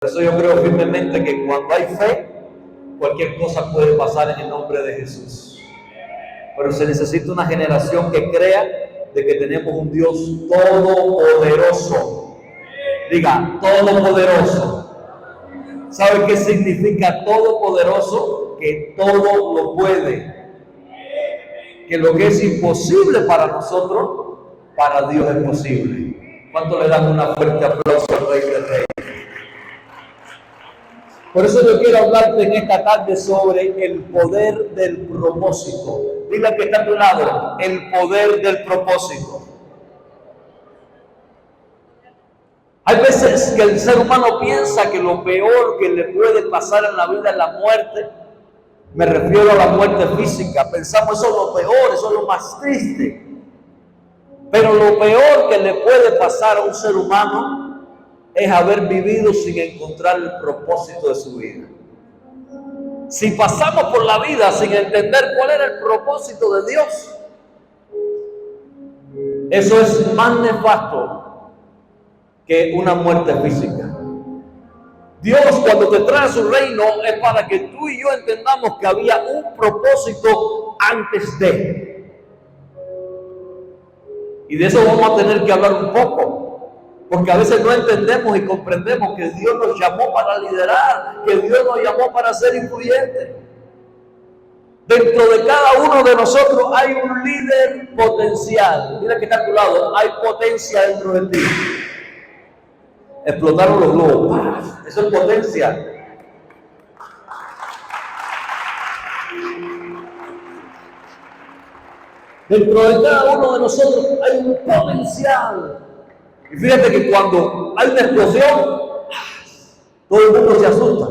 Por eso yo creo firmemente que cuando hay fe, cualquier cosa puede pasar en el nombre de Jesús. Pero se necesita una generación que crea de que tenemos un Dios todopoderoso. Diga, todopoderoso. ¿Sabe qué significa todopoderoso? Que todo lo puede. Que lo que es imposible para nosotros, para Dios es posible. ¿Cuánto le dan una fuerte aplauso al Rey de Reyes? Por eso yo quiero hablarte en esta tarde sobre el poder del propósito. Dile al que está a tu lado, el poder del propósito. Hay veces que el ser humano piensa que lo peor que le puede pasar en la vida es la muerte. Me refiero a la muerte física. Pensamos eso es lo peor, eso es lo más triste. Pero lo peor que le puede pasar a un ser humano es haber vivido sin encontrar el propósito de su vida. Si pasamos por la vida sin entender cuál era el propósito de Dios, eso es más nefasto que una muerte física. Dios, cuando te trae a su reino, es para que tú y yo entendamos que había un propósito antes de. Y de eso vamos a tener que hablar un poco. Porque a veces no entendemos y comprendemos que Dios nos llamó para liderar, que Dios nos llamó para ser influyentes. Dentro de cada uno de nosotros hay un líder potencial. Mira que está a tu lado, hay potencia dentro de ti. Explotaron los globos. Eso es potencia. Dentro de cada uno de nosotros hay un potencial. Y fíjate que cuando hay una explosión, todo el mundo se asusta.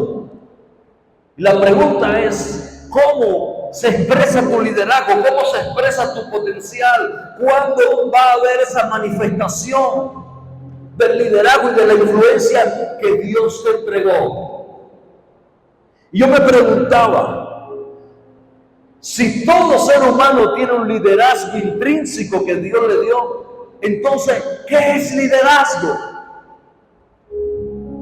Y la pregunta es, ¿cómo se expresa tu liderazgo? ¿Cómo se expresa tu potencial? ¿Cuándo va a haber esa manifestación del liderazgo y de la influencia que Dios te entregó? Y yo me preguntaba, si todo ser humano tiene un liderazgo intrínseco que Dios le dio, entonces, ¿qué es liderazgo?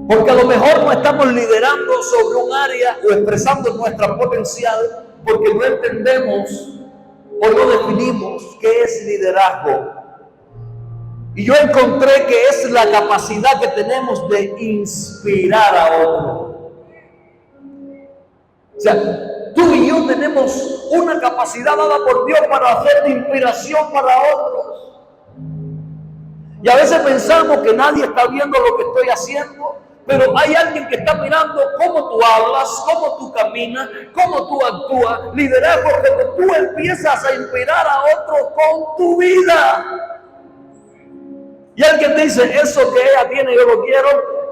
Porque a lo mejor no estamos liderando sobre un área o expresando nuestra potencial porque no entendemos o no definimos qué es liderazgo. Y yo encontré que es la capacidad que tenemos de inspirar a otro. O sea, tú y yo tenemos una capacidad dada por Dios para hacer de inspiración para otros. Y a veces pensamos que nadie está viendo lo que estoy haciendo, pero hay alguien que está mirando cómo tú hablas, cómo tú caminas, cómo tú actúas. Liderazgo, cuando tú empiezas a inspirar a otros con tu vida. Y alguien dice, eso que ella tiene yo lo quiero,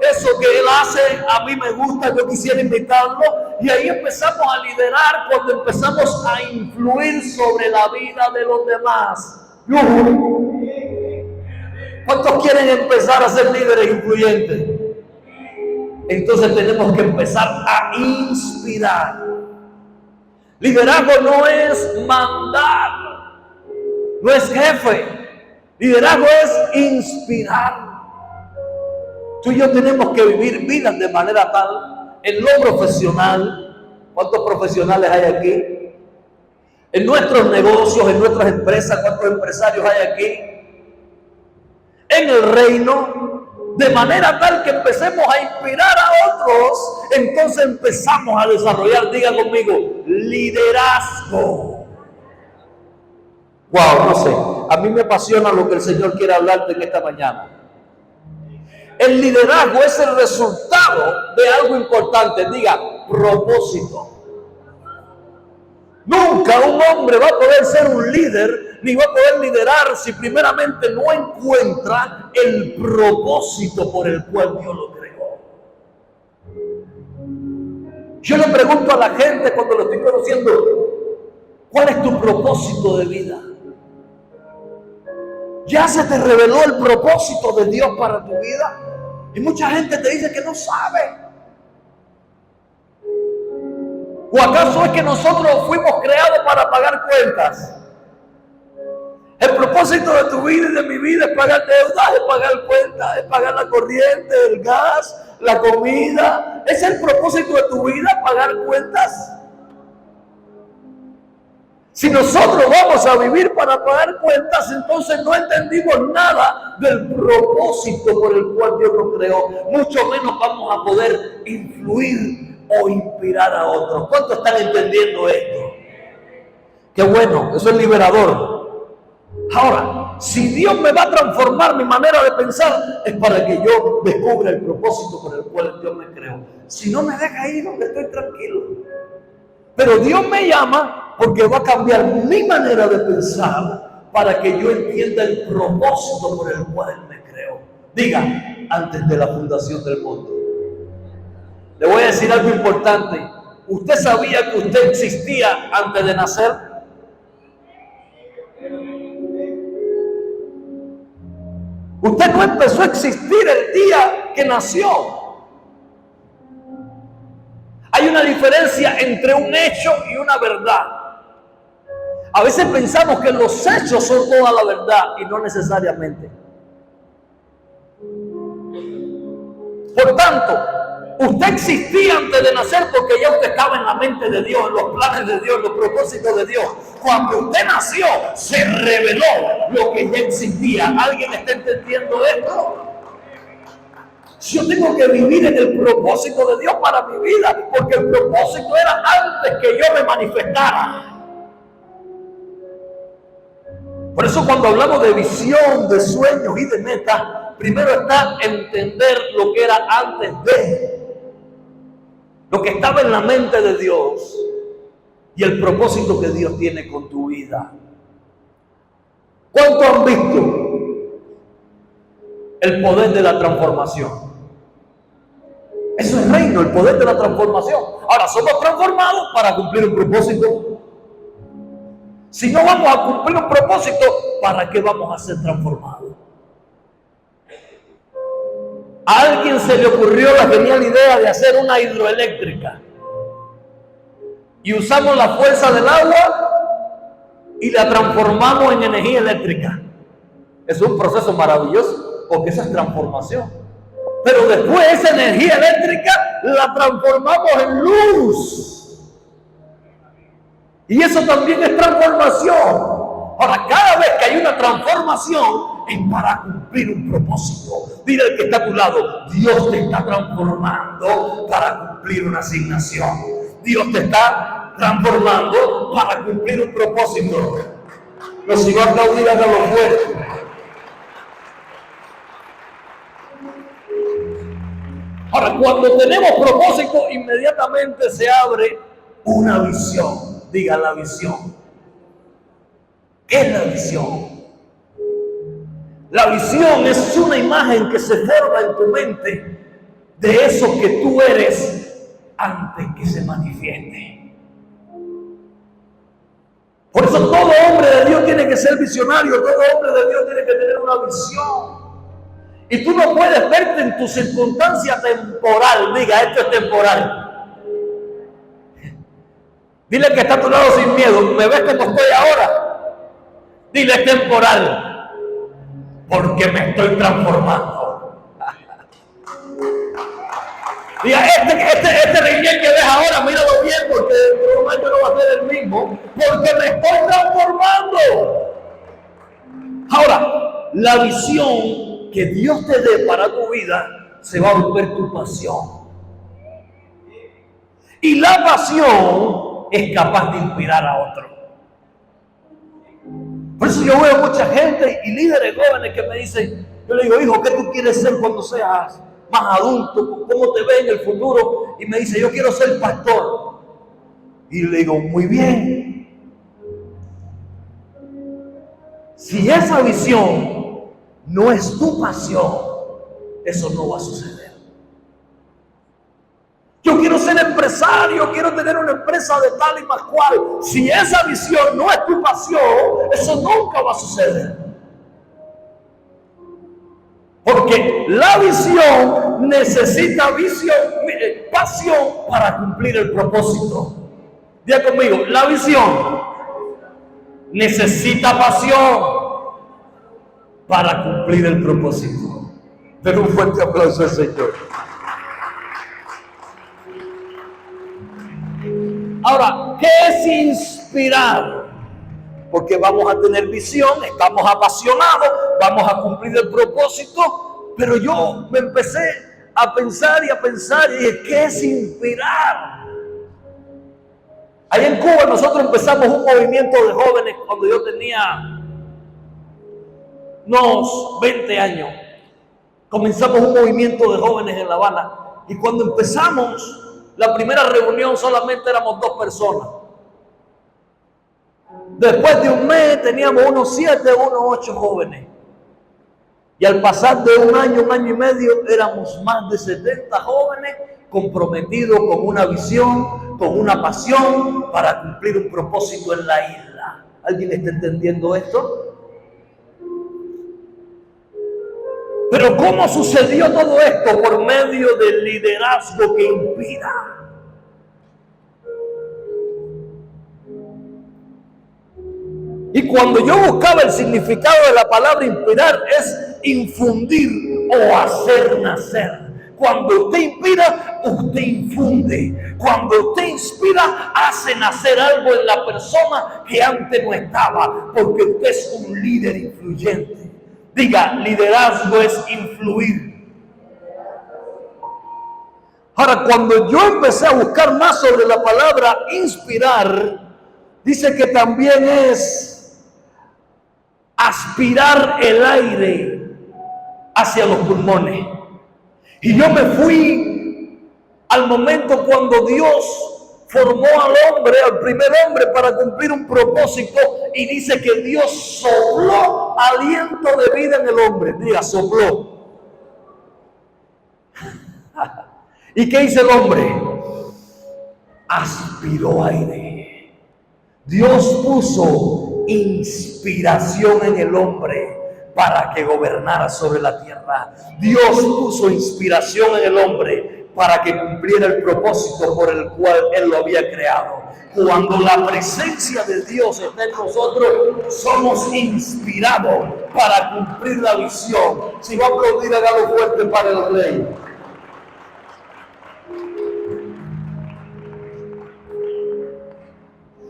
eso que él hace a mí me gusta, yo quisiera invitarlo. Y ahí empezamos a liderar cuando empezamos a influir sobre la vida de los demás. ¿Cuántos quieren empezar a ser líderes influyentes? Entonces tenemos que empezar a inspirar. Liderazgo no es mandar, no es jefe. Liderazgo es inspirar. Tú y yo tenemos que vivir vidas de manera tal, en lo profesional. ¿Cuántos profesionales hay aquí? En nuestros negocios, en nuestras empresas, ¿cuántos empresarios hay aquí? En el reino, de manera tal que empecemos a inspirar a otros, entonces empezamos a desarrollar, diga conmigo, liderazgo. Wow, no sé, a mí me apasiona lo que el Señor quiere hablarte en esta mañana. El liderazgo es el resultado de algo importante, diga, propósito. Nunca un hombre va a poder ser un líder, ni va a poder liderar si primeramente no encuentra el propósito por el cual Dios lo creó. Yo le pregunto a la gente cuando lo estoy conociendo, ¿cuál es tu propósito de vida? ¿Ya se te reveló el propósito de Dios para tu vida? Y mucha gente te dice que no sabe. ¿O acaso es que nosotros fuimos creados para pagar cuentas? El propósito de tu vida y de mi vida es pagar deudas, es pagar cuentas, es pagar la corriente, el gas, la comida. ¿Es el propósito de tu vida pagar cuentas? Si nosotros vamos a vivir para pagar cuentas, entonces no entendimos nada del propósito por el cual Dios nos creó. Mucho menos vamos a poder influir o inspirar a otros. ¿Cuántos están entendiendo esto? Qué bueno, eso es liberador. Ahora, si Dios me va a transformar mi manera de pensar, es para que yo descubra el propósito por el cual Dios me creó. Si no, me deja ahí donde estoy tranquilo. Pero Dios me llama porque va a cambiar mi manera de pensar para que yo entienda el propósito por el cual Él me creó. Diga, antes de la fundación del mundo. Le voy a decir algo importante. ¿Usted sabía que usted existía antes de nacer? Usted no empezó a existir el día que nació. Hay una diferencia entre un hecho y una verdad. A veces pensamos que los hechos son toda la verdad y no necesariamente. Por tanto, usted existía antes de nacer porque ya usted estaba en la mente de Dios, en los planes de Dios, en los propósitos de Dios. Cuando usted nació, se reveló lo que ya existía. ¿Alguien está entendiendo esto? Yo tengo que vivir en el propósito de Dios para mi vida, porque el propósito era antes que yo me manifestara. Por eso cuando hablamos de visión, de sueños y de metas, primero está entender lo que era antes de, lo que estaba en la mente de Dios y el propósito que Dios tiene con tu vida. ¿Cuánto han visto el poder de la transformación? Eso es reino, el poder de la transformación. Ahora, somos transformados para cumplir un propósito. Si no vamos a cumplir un propósito, ¿para qué vamos a ser transformados? A alguien se le ocurrió la genial idea de hacer una hidroeléctrica. Y usamos la fuerza del agua y la transformamos en energía eléctrica. Es un proceso maravilloso, porque esa es transformación. Pero después esa energía eléctrica la transformamos en luz. Y eso también es transformación. Ahora, cada vez que hay una transformación, es para cumplir un propósito. Dile al que está a tu lado, Dios te está transformando para cumplir una asignación. Dios te está transformando para cumplir un propósito. Pero si va a aplaudir, hágalo fuerte. Ahora, cuando tenemos propósito, inmediatamente se abre una visión. Diga la visión. ¿Qué es la visión? La visión es una imagen que se forma en tu mente de eso que tú eres antes que se manifieste. Por eso todo hombre de Dios tiene que ser visionario, todo hombre de Dios tiene que tener una visión. Y tú no puedes verte en tu circunstancia temporal. Diga, esto es temporal. Dile que está a tu lado sin miedo. ¿Me ves como estoy ahora? Dile, es temporal. Porque me estoy transformando. Diga, este riñón que ves ahora, míralo bien, porque el momento no va a ser el mismo. Porque me estoy transformando. Ahora, la visión que Dios te dé para tu vida se va a volver tu pasión. Y la pasión es capaz de inspirar a otros. Por eso yo veo mucha gente y líderes jóvenes que me dicen, yo le digo, hijo, ¿qué tú quieres ser cuando seas más adulto? ¿Cómo te ves en el futuro? Y me dice, yo quiero ser pastor. Y le digo, muy bien. Si esa visión no es tu pasión, eso no va a suceder. Yo quiero ser empresario, quiero tener una empresa de tal y más cual. Si esa visión no es tu pasión, eso nunca va a suceder. Porque la visión necesita pasión para cumplir el propósito. Diga conmigo, la visión necesita pasión para cumplir el propósito. Pero un fuerte aplauso al Señor. Ahora, ¿qué es inspirar? Porque vamos a tener visión, estamos apasionados, vamos a cumplir el propósito, pero yo me empecé a pensar y dije, ¿qué es inspirar? Allá en Cuba nosotros empezamos un movimiento de jóvenes cuando yo tenía unos 20 años. Comenzamos un movimiento de jóvenes en La Habana y cuando empezamos la primera reunión solamente éramos 2 personas. Después de un mes teníamos unos 7, unos 8 jóvenes. Y al pasar de un año y medio, éramos más de 70 jóvenes comprometidos con una visión, con una pasión para cumplir un propósito en la isla. ¿Alguien está entendiendo esto? Pero ¿cómo sucedió todo esto? Por medio del liderazgo que inspira. Y cuando yo buscaba el significado de la palabra inspirar, es infundir o hacer nacer. Cuando usted inspira, usted infunde. Cuando usted inspira, hace nacer algo en la persona que antes no estaba, porque usted es un líder influyente. Diga, liderazgo es influir. Ahora, cuando yo empecé a buscar más sobre la palabra inspirar, dice que también es aspirar el aire hacia los pulmones. Y yo me fui al momento cuando Dios formó al hombre, al primer hombre, para cumplir un propósito, y dice que Dios sopló aliento de vida en el hombre. Diga, sopló. ¿Y qué hizo el hombre? Aspiró aire. Dios puso inspiración en el hombre para que gobernara sobre la tierra. Dios puso inspiración en el hombre para que cumpliera el propósito por el cual Él lo había creado. Cuando la presencia de Dios está en nosotros, somos inspirados para cumplir la visión. Si va a aplaudir, hágalo fuerte para el Rey.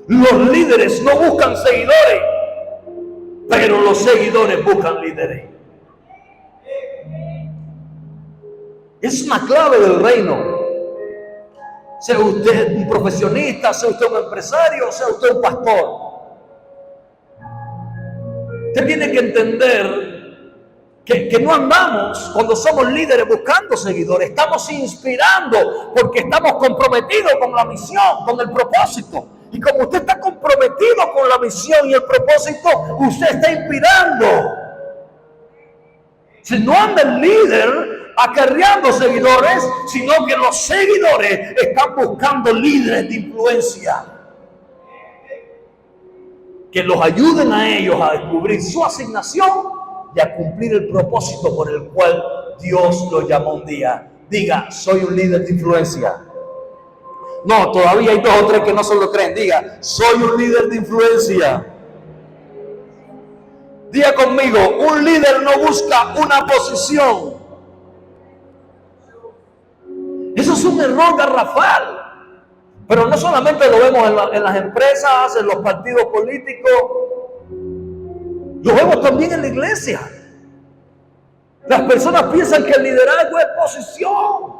Los líderes no buscan seguidores, pero los seguidores buscan líderes. Es una clave del reino. Sea usted un profesionista, sea usted un empresario, sea usted un pastor. Usted tiene que entender que no andamos cuando somos líderes buscando seguidores. Estamos inspirando porque estamos comprometidos con la misión, con el propósito. Y como usted está comprometido con la misión y el propósito, usted está inspirando. Si no anda el líder acarreando seguidores, sino que los seguidores están buscando líderes de influencia que los ayuden a ellos a descubrir su asignación y a cumplir el propósito por el cual Dios los llamó un día. Diga, soy un líder de influencia. No, todavía hay 2 o 3 que no se lo creen. Diga, soy un líder de influencia. Diga conmigo, un líder no busca una posición. Eso es un error garrafal. Pero no solamente lo vemos en las empresas, en los partidos políticos, lo vemos también en la iglesia. Las personas piensan que el liderazgo es posición.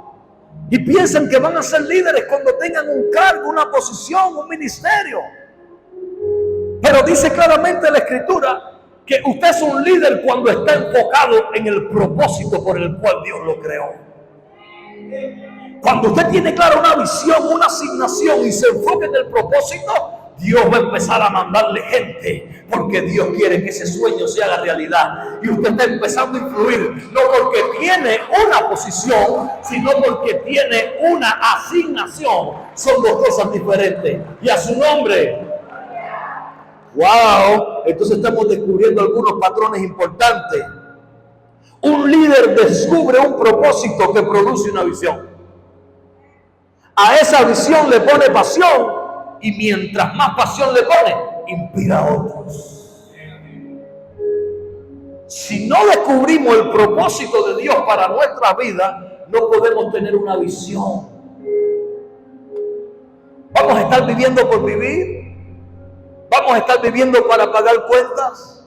Y piensan que van a ser líderes cuando tengan un cargo, una posición, un ministerio. Pero dice claramente la Escritura que usted es un líder cuando está enfocado en el propósito por el cual Dios lo creó. Cuando usted tiene clara una visión, una asignación y se enfoca en el propósito, Dios va a empezar a mandarle gente, porque Dios quiere que ese sueño se haga realidad. Y usted está empezando a influir, no porque tiene una posición, sino porque tiene una asignación. Son 2 cosas diferentes. Y a su nombre. ¡Wow! Entonces estamos descubriendo algunos patrones importantes. Un líder descubre un propósito que produce una visión. A esa visión le pone pasión. Y mientras más pasión le pone, inspira a otros. Si no descubrimos el propósito de Dios para nuestra vida, no podemos tener una visión. Vamos a estar viviendo por vivir? ¿Vamos a estar viviendo para pagar cuentas?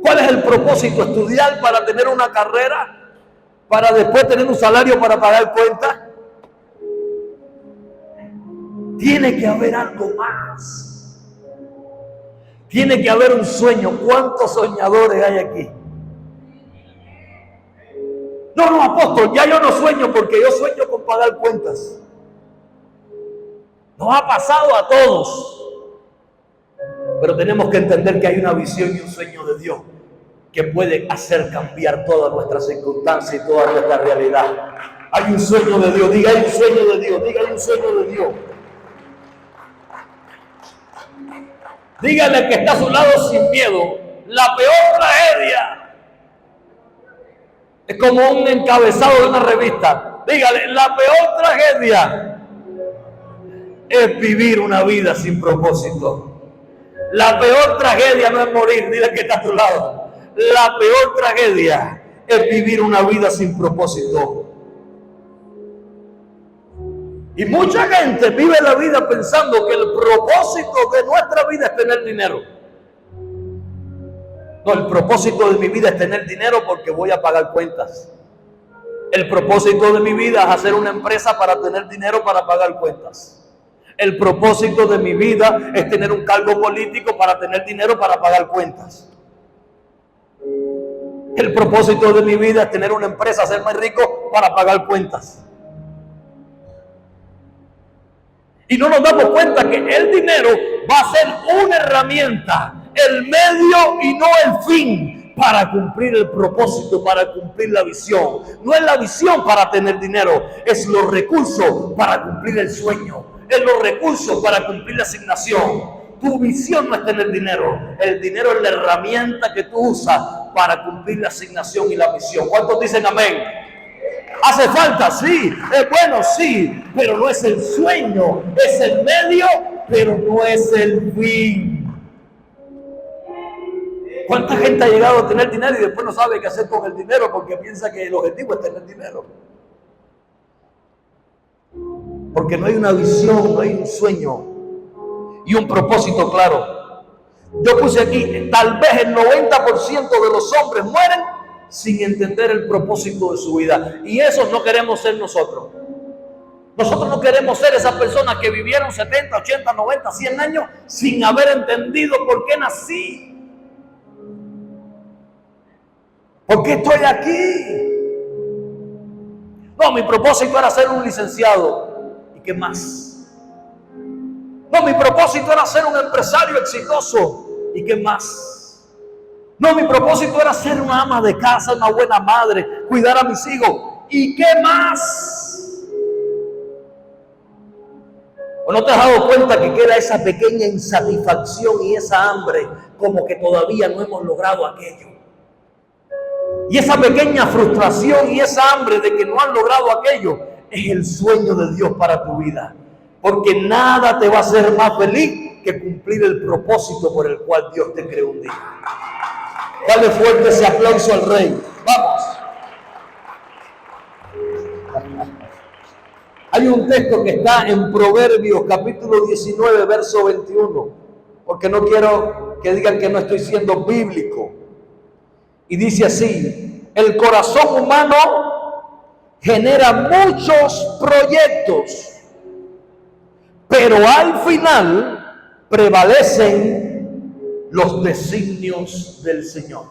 ¿Cuál es el propósito? ¿Estudiar para tener una carrera? ¿Para después tener un salario para pagar cuentas? Tiene que haber algo más. Tiene que haber un sueño. ¿Cuántos soñadores hay aquí? No, apóstol, ya yo no sueño porque yo sueño con pagar cuentas. Nos ha pasado a todos. Pero tenemos que entender que hay una visión y un sueño de Dios que puede hacer cambiar todas nuestras circunstancias y toda nuestra realidad. Hay un sueño de Dios. Diga, hay un sueño de Dios. Diga, hay un sueño de Dios. Dígale que está a su lado sin miedo. La peor tragedia es como un encabezado de una revista. Dígale, la peor tragedia es vivir una vida sin propósito. La peor tragedia no es morir. Dile que está a tu lado. La peor tragedia es vivir una vida sin propósito. Y mucha gente vive la vida pensando que el propósito de nuestra vida es tener dinero. No, el propósito de mi vida es tener dinero porque voy a pagar cuentas. El propósito de mi vida es hacer una empresa para tener dinero para pagar cuentas. El propósito de mi vida es tener un cargo político para tener dinero para pagar cuentas. El propósito de mi vida es tener una empresa, ser más rico para pagar cuentas. Y no nos damos cuenta que el dinero va a ser una herramienta, el medio y no el fin para cumplir el propósito, para cumplir la visión. No es la visión para tener dinero, es los recursos para cumplir el sueño, es los recursos para cumplir la asignación. Tu visión no es tener dinero, el dinero es la herramienta que tú usas para cumplir la asignación y la misión. ¿Cuántos dicen amén? ¿Hace falta? Sí. ¿Es bueno? Sí. Pero no es el sueño. Es el medio, pero no es el fin. ¿Cuánta gente ha llegado a tener dinero y después no sabe qué hacer con el dinero porque piensa que el objetivo es tener dinero? Porque no hay una visión, no hay un sueño y un propósito claro. Yo puse aquí, tal vez el 90% de los hombres mueren sin entender el propósito de su vida. Y esos no queremos ser nosotros. Nosotros no queremos ser esas personas que vivieron 70, 80, 90, 100 años sin haber entendido por qué nací. ¿Por qué estoy aquí? No, mi propósito era ser un licenciado. ¿Y qué más? No, mi propósito era ser un empresario exitoso. ¿Y qué más? No, mi propósito era ser una ama de casa, una buena madre, cuidar a mis hijos. ¿Y qué más? ¿O no te has dado cuenta que queda esa pequeña insatisfacción y esa hambre como que todavía no hemos logrado aquello? Y esa pequeña frustración y esa hambre de que no han logrado aquello es el sueño de Dios para tu vida. Porque nada te va a hacer más feliz que cumplir el propósito por el cual Dios te creó un día. Dale fuerte ese aplauso al Rey. Vamos. Hay un texto que está en Proverbios capítulo 19, verso 21. Porque no quiero que digan que no estoy siendo bíblico. Y dice así: el corazón humano genera muchos proyectos, pero al final prevalecen los designios del Señor.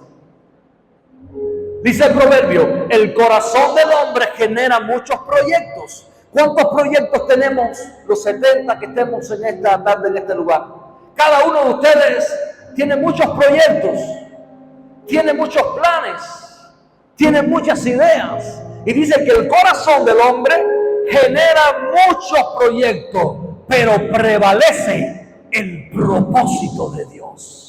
Dice el proverbio, el corazón del hombre genera muchos proyectos. ¿Cuántos proyectos tenemos los 70 que estemos en esta tarde en este lugar? Cada uno de ustedes tiene muchos proyectos, tiene muchos planes, tiene muchas ideas. Y dice que el corazón del hombre genera muchos proyectos, pero prevalece el propósito de Dios.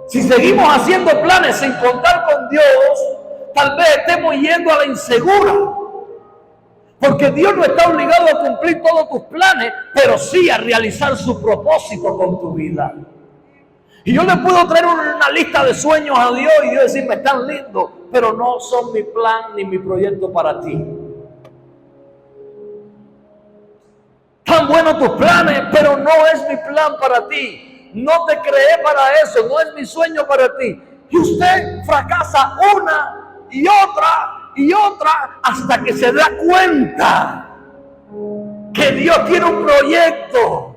Si seguimos haciendo planes sin contar con Dios, tal vez estemos yendo a la insegura. Porque Dios no está obligado a cumplir todos tus planes, pero sí a realizar su propósito con tu vida. Y yo le puedo traer una lista de sueños a Dios y Dios decirme, están lindos, pero no son mi plan ni mi proyecto para ti. Están buenos tus planes, pero no es mi plan para ti. No te creé para eso, no es mi sueño para ti. Y usted fracasa una y otra hasta que se da cuenta que Dios tiene un proyecto,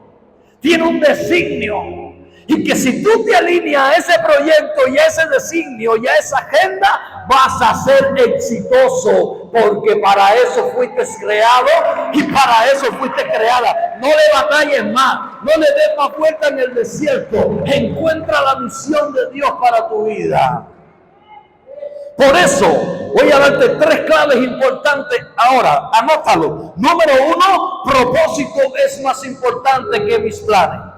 tiene un designio. Y que si tú te alineas a ese proyecto y a ese designio y a esa agenda, vas a ser exitoso, porque para eso fuiste creado y para eso fuiste creada. No le batalles más, no le des más vuelta en el desierto. Encuentra la misión de Dios para tu vida. Por eso voy a darte 3 claves importantes ahora. Anótalo. Número 1, propósito es más importante que mis planes.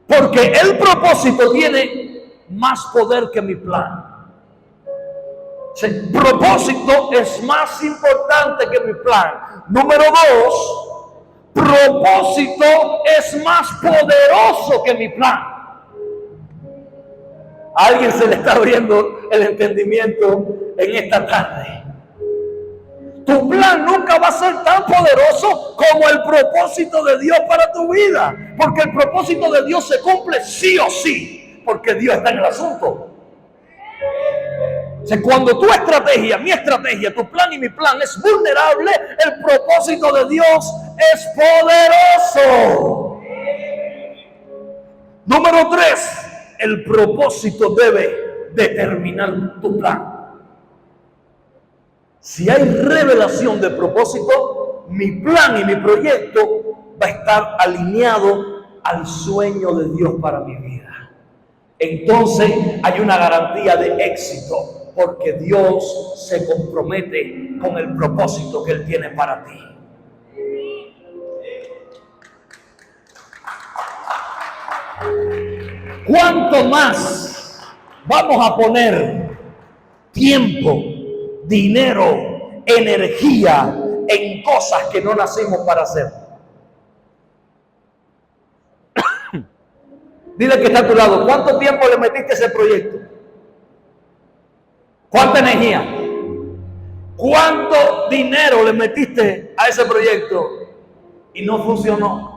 Porque el propósito tiene más poder que mi plan. El propósito es más importante que mi plan. Número 2, propósito es más poderoso que mi plan. A alguien se le está abriendo el entendimiento en esta tarde. Tu plan nunca va a ser tan poderoso como el propósito de Dios para tu vida. Porque el propósito de Dios se cumple sí o sí, porque Dios está en el asunto. O sea, cuando tu estrategia, mi estrategia, tu plan y mi plan es vulnerable, el propósito de Dios es poderoso. Número 3, el propósito debe determinar tu plan. Si hay revelación de propósito, mi plan y mi proyecto va a estar alineado al sueño de Dios para mi vida. Entonces hay una garantía de éxito, porque Dios se compromete con el propósito que Él tiene para ti. ¿Cuánto más vamos a poner tiempo, dinero, energía en cosas que no nacimos para hacer? Dile que está a tu lado, ¿cuánto tiempo le metiste a ese proyecto? ¿Cuánta energía? ¿Cuánto dinero le metiste a ese proyecto y no funcionó?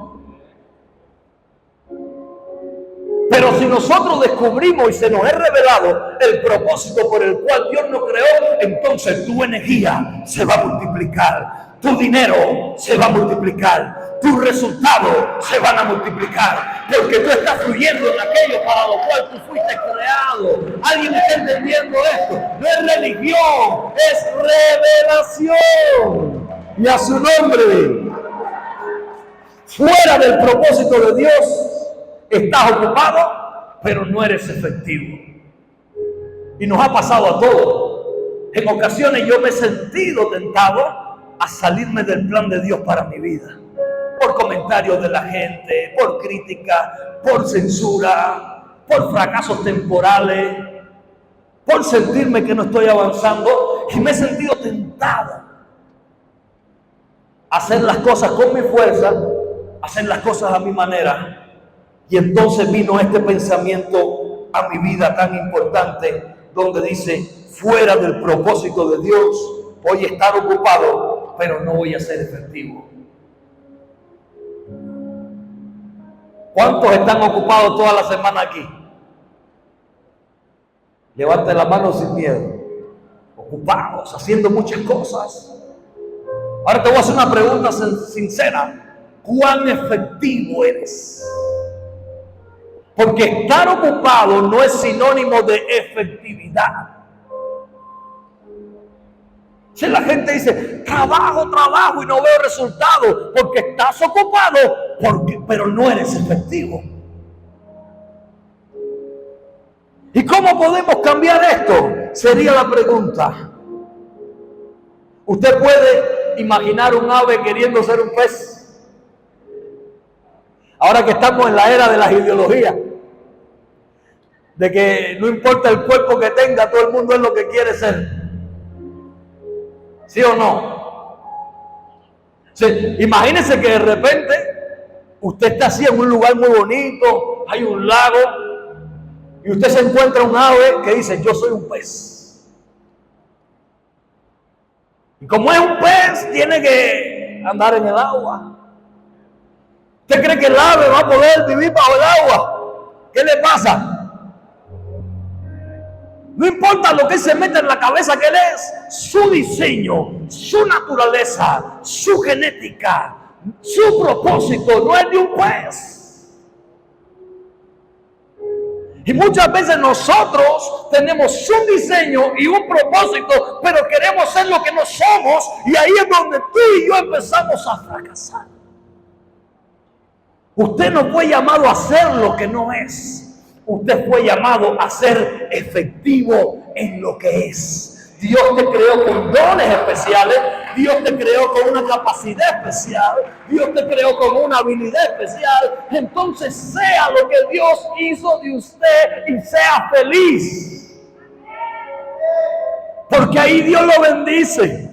Pero si nosotros descubrimos y se nos es revelado el propósito por el cual Dios nos creó, entonces tu energía se va a multiplicar, tu dinero se va a multiplicar, tus resultados se van a multiplicar, porque tú estás fluyendo en aquello para lo cual tú fuiste creado. ¿Alguien está entendiendo esto? No es religión, es revelación. Y a su nombre. Fuera del propósito de Dios, estás ocupado, pero no eres efectivo. Y nos ha pasado a todos. En ocasiones yo me he sentido tentado a salirme del plan de Dios para mi vida. Por comentarios de la gente, por crítica, por censura, por fracasos temporales, por sentirme que no estoy avanzando. Y me he sentido tentado a hacer las cosas con mi fuerza, a hacer las cosas a mi manera. Y entonces vino este pensamiento a mi vida tan importante, donde dice, fuera del propósito de Dios, voy a estar ocupado, pero no voy a ser efectivo. ¿Cuántos están ocupados toda la semana aquí? Levante la mano sin miedo. Ocupados, haciendo muchas cosas. Ahora te voy a hacer una pregunta sincera. ¿Cuán efectivo eres? Porque estar ocupado no es sinónimo de efectividad. Si la gente dice, trabajo y no veo resultados, porque estás ocupado, pero no eres efectivo. ¿Y cómo podemos cambiar esto? Sería la pregunta. ¿Usted puede imaginar un ave queriendo ser un pez? Ahora que estamos en la era de las ideologías, de que no importa el cuerpo que tenga, todo el mundo es lo que quiere ser. ¿Sí o no? Sí. Imagínense que de repente usted está así en un lugar muy bonito, hay un lago, y usted se encuentra un ave que dice, yo soy un pez. Y como es un pez, tiene que andar en el agua. ¿Usted cree que el ave va a poder vivir bajo el agua? ¿Qué le pasa? No importa lo que se mete en la cabeza que él es, su diseño, su naturaleza, su genética, su propósito no es de un pez. Y muchas veces nosotros tenemos un diseño y un propósito, pero queremos ser lo que no somos, y ahí es donde tú y yo empezamos a fracasar. Usted no fue llamado a ser lo que no es. Usted fue llamado a ser efectivo en lo que es. Dios te creó con dones especiales. Dios te creó con una capacidad especial. Dios te creó con una habilidad especial. Entonces sea lo que Dios hizo de usted y sea feliz. Porque ahí Dios lo bendice.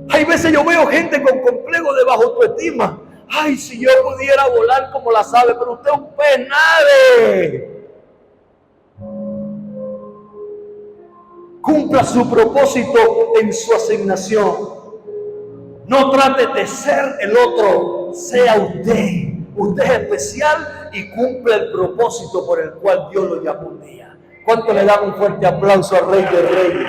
Hay veces yo veo gente con complejo de baja autoestima. Ay, si yo pudiera volar como las aves, pero usted es un pez, nave. Cumpla su propósito en su asignación. No trate de ser el otro, sea usted. Usted es especial y cumple el propósito por el cual Dios lo llamó un día. ¿Cuánto le dan un fuerte aplauso al Rey de Reyes?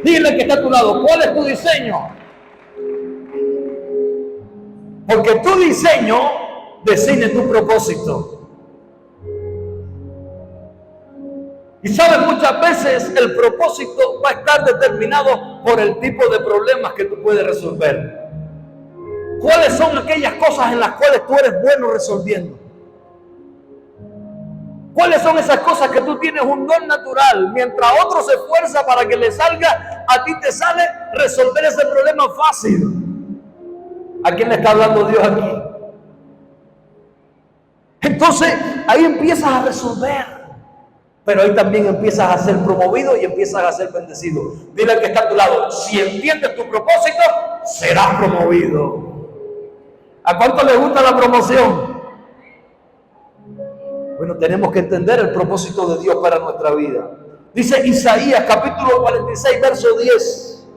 Dile que está a tu lado, ¿cuál es tu diseño? Porque tu diseño define tu propósito. Y sabes, muchas veces el propósito va a estar determinado por el tipo de problemas que tú puedes resolver. ¿Cuáles son aquellas cosas en las cuales tú eres bueno resolviendo? ¿Cuáles son esas cosas que tú tienes un don natural? Mientras otro se esfuerza para que le salga, a ti te sale resolver ese problema fácil. ¿A quién le está hablando Dios aquí? Entonces, ahí empiezas a resolver. Pero ahí también empiezas a ser promovido y empiezas a ser bendecido. Dile al que está a tu lado, si entiendes tu propósito, serás promovido. ¿A cuánto le gusta la promoción? Bueno, tenemos que entender el propósito de Dios para nuestra vida. Dice Isaías capítulo 46, verso 10.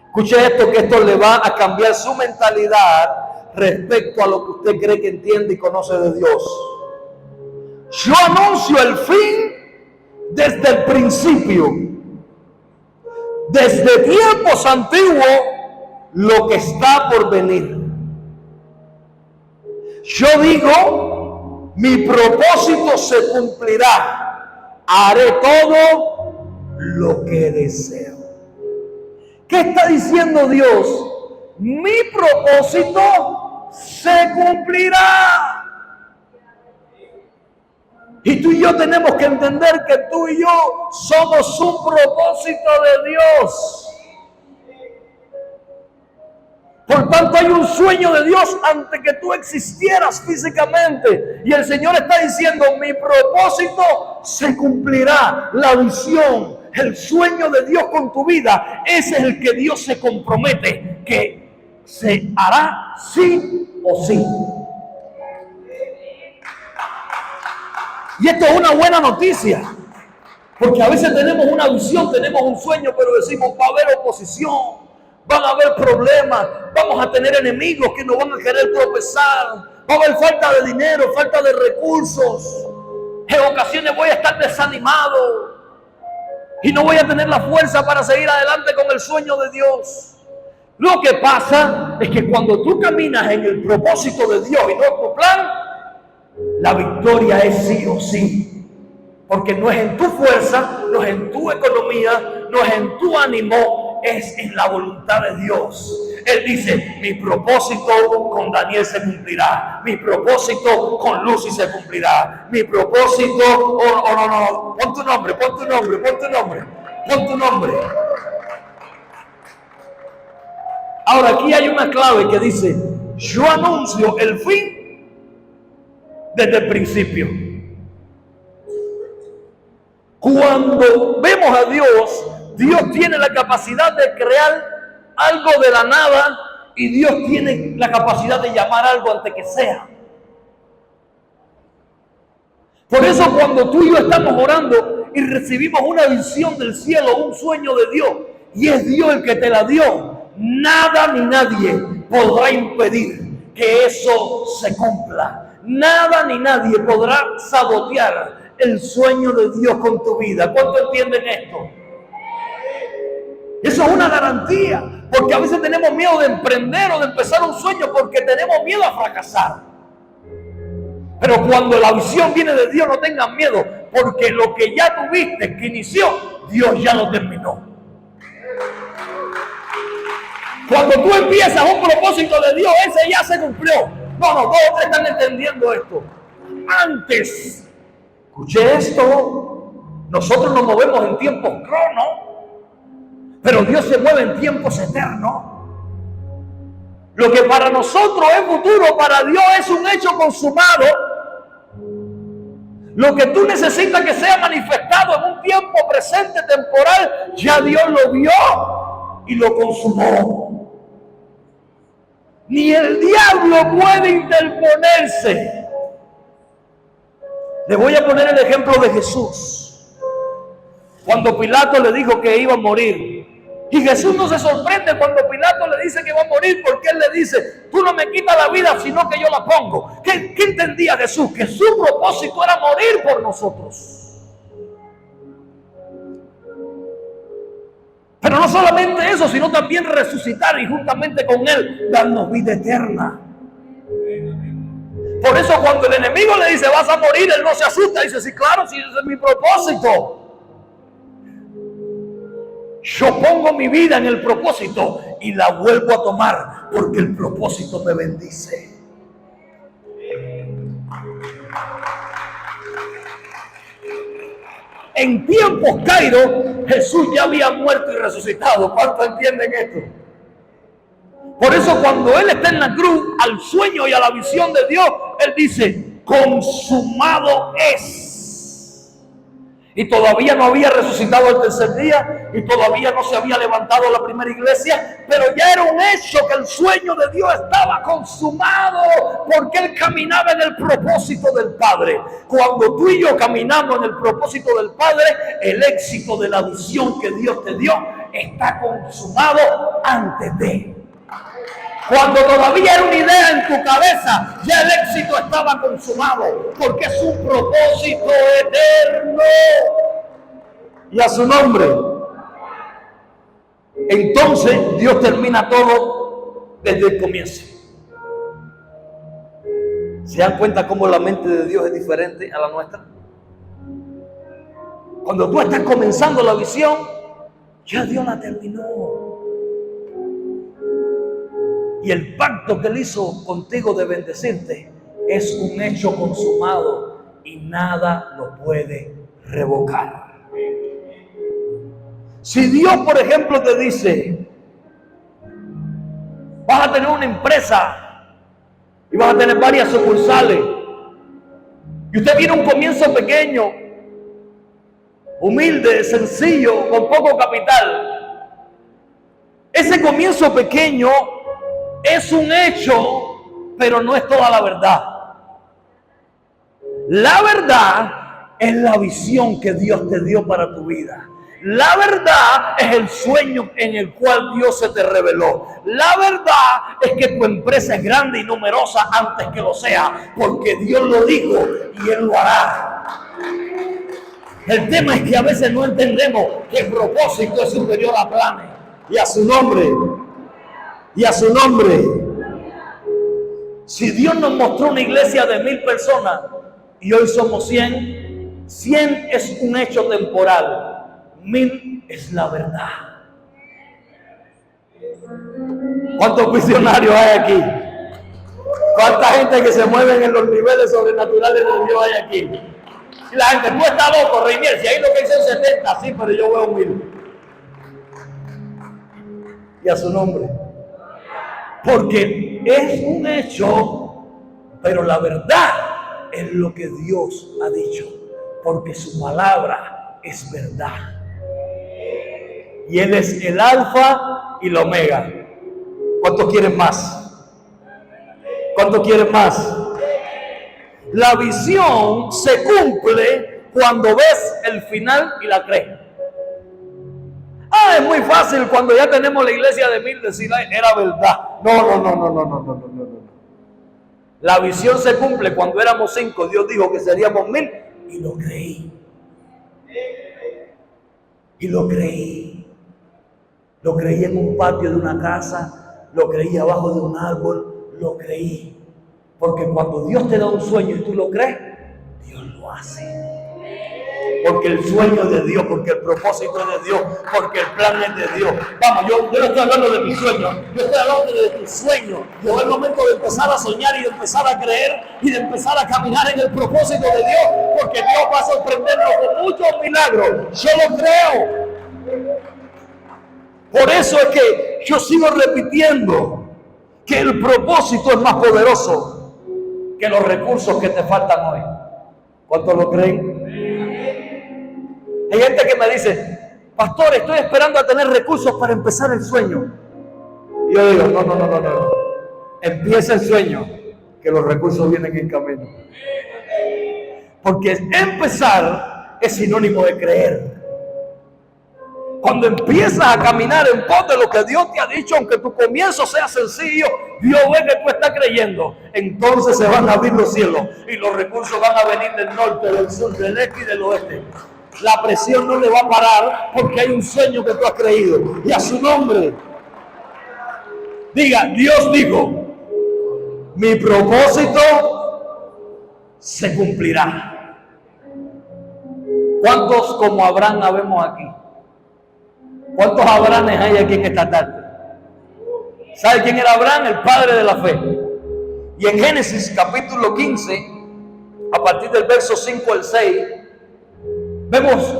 Escuche esto, que esto le va a cambiar su mentalidad respecto a lo que usted cree que entiende y conoce de Dios. Yo anuncio el fin desde el principio, desde tiempos antiguos, lo que está por venir. Yo digo, mi propósito se cumplirá, haré todo lo que deseo. ¿Qué está diciendo Dios? Mi propósito se cumplirá. Y tú y yo tenemos que entender que tú y yo somos un propósito de Dios. Por tanto, hay un sueño de Dios antes que tú existieras físicamente. Y el Señor está diciendo, mi propósito se cumplirá. La visión, el sueño de Dios con tu vida, ese es el que Dios se compromete, que se hará sí o sí. Y esto es una buena noticia, porque a veces tenemos una visión, tenemos un sueño, pero decimos, va a haber oposición, van a haber problemas, vamos a tener enemigos que nos van a querer tropezar, va a haber falta de dinero, falta de recursos, en ocasiones voy a estar desanimado y no voy a tener la fuerza para seguir adelante con el sueño de Dios. Lo que pasa es que cuando tú caminas en el propósito de Dios y no en tu plan, la victoria es sí o sí, porque no es en tu fuerza, no es en tu economía, no es en tu ánimo, es en la voluntad de Dios. Él dice, mi propósito con Daniel se cumplirá, mi propósito con Lucy se cumplirá, mi propósito, no, pon tu nombre, pon tu nombre, pon tu nombre, pon tu nombre. Ahora aquí hay una clave que dice, yo anuncio el fin desde el principio. Cuando vemos a Dios, Dios tiene la capacidad de crear algo de la nada y Dios tiene la capacidad de llamar algo antes que sea. Por eso cuando tú y yo estamos orando y recibimos una visión del cielo, un sueño de Dios, y es Dios el que te la dio, nada ni nadie podrá impedir que eso se cumpla. Nada ni nadie podrá sabotear el sueño de Dios con tu vida. ¿Cuánto entienden esto? Eso es una garantía, porque a veces tenemos miedo de emprender o de empezar un sueño porque tenemos miedo a fracasar. Pero cuando la visión viene de Dios, no tengas miedo, porque lo que ya tuviste, que inició, Dios ya lo terminó. Cuando tú empiezas un propósito de Dios, ese ya se cumplió. No, todos están entendiendo esto. Antes, escuché esto, nosotros nos movemos en tiempos crono, pero Dios se mueve en tiempos eternos. Lo que para nosotros es futuro, para Dios es un hecho consumado. Lo que tú necesitas que sea manifestado en un tiempo presente, temporal, ya Dios lo vio y lo consumó. Ni el diablo puede interponerse. Le voy a poner el ejemplo de Jesús. Cuando Pilato le dijo que iba a morir, y Jesús no se sorprende cuando Pilato le dice que va a morir, porque él le dice: tú no me quitas la vida, sino que yo la pongo. ¿Qué entendía Jesús? Que su propósito era morir por nosotros. Pero no solamente eso, sino también resucitar y juntamente con él darnos vida eterna. Por eso cuando el enemigo le dice vas a morir, él no se asusta, dice: sí, claro, sí, ese es mi propósito. Yo pongo mi vida en el propósito y la vuelvo a tomar porque el propósito me bendice. En tiempos Cairo, Jesús ya había muerto y resucitado. ¿Cuántos entienden esto? Por eso cuando Él está en la cruz, al sueño y a la visión de Dios, Él dice: consumado es. Y todavía no había resucitado el tercer día, y todavía no se había levantado la primera iglesia, pero ya era un hecho que el sueño de Dios estaba consumado, porque Él caminaba en el propósito del Padre. Cuando tú y yo caminamos en el propósito del Padre, el éxito de la visión que Dios te dio está consumado antes de. Cuando todavía era una idea en tu cabeza, ya el éxito estaba consumado, porque es un propósito eterno. Y a su nombre. Entonces Dios termina todo desde el comienzo. ¿Se dan cuenta cómo la mente de Dios es diferente a la nuestra? Cuando tú estás comenzando la visión, ya Dios la terminó. Y el pacto que Él hizo contigo de bendecirte es un hecho consumado y nada lo puede revocar. Si Dios, por ejemplo, te dice: vas a tener una empresa y vas a tener varias sucursales, y usted tiene un comienzo pequeño, humilde, sencillo, con poco capital, ese comienzo pequeño es un hecho, pero no es toda la verdad. La verdad es la visión que Dios te dio para tu vida. La verdad es el sueño en el cual Dios se te reveló. La verdad es que tu empresa es grande y numerosa antes que lo sea, porque Dios lo dijo y Él lo hará. El tema es que a veces no entendemos que el propósito es superior a planes. Y a su nombre. Y a su nombre. Si Dios nos mostró una iglesia de 1000 personas y hoy somos 100, 100 es un hecho temporal, 1000 es la verdad. ¿Cuántos visionarios hay aquí? ¿Cuánta gente que se mueve en los niveles sobrenaturales de Dios hay aquí? Y la gente: tú estás loco, Reinier, si ahí lo que dicen 70, sí, pero yo veo 1000. Y a su nombre. Porque es un hecho, pero la verdad es lo que Dios ha dicho, porque su palabra es verdad. Y Él es el alfa y la omega. ¿Cuántos quieren más? ¿Cuántos quieren más? La visión se cumple cuando ves el final y la crees. Es muy fácil cuando ya tenemos la iglesia de 1000 decir, "Ay, era verdad". No. La visión se cumple cuando éramos 5. Dios dijo que seríamos 1000 y lo creí. Lo creí en un patio de una casa, lo creí abajo de un árbol, lo creí. Porque cuando Dios te da un sueño y tú lo crees, Dios lo hace. Porque el sueño es de Dios, porque el propósito es de Dios, porque el plan es de Dios. Vamos, yo no estoy hablando de mi sueño, yo estoy hablando de tu sueño. Llegó el momento de empezar a soñar y de empezar a creer y de empezar a caminar en el propósito de Dios, porque Dios va a sorprendernos con muchos milagros. Yo lo creo. Por eso es que yo sigo repitiendo que el propósito es más poderoso que los recursos que te faltan hoy. ¿Cuántos lo creen? Hay gente que me dice, pastor, estoy esperando a tener recursos para empezar el sueño. Y yo digo, no. Empieza el sueño, que los recursos vienen en camino. Porque empezar es sinónimo de creer. Cuando empiezas a caminar en pos de lo que Dios te ha dicho, aunque tu comienzo sea sencillo, Dios ve que tú estás creyendo. Entonces se van a abrir los cielos y los recursos van a venir del norte, del sur, del este y del oeste. La presión no le va a parar porque hay un sueño que tú has creído. Y a su nombre, diga, Dios dijo, mi propósito se cumplirá. ¿Cuántos como Abraham habemos aquí? ¿Cuántos Abrahames hay aquí en esta tarde? ¿Sabe quién era Abraham? El padre de la fe. Y en Génesis capítulo 15, a partir del verso 5 al 6, vemos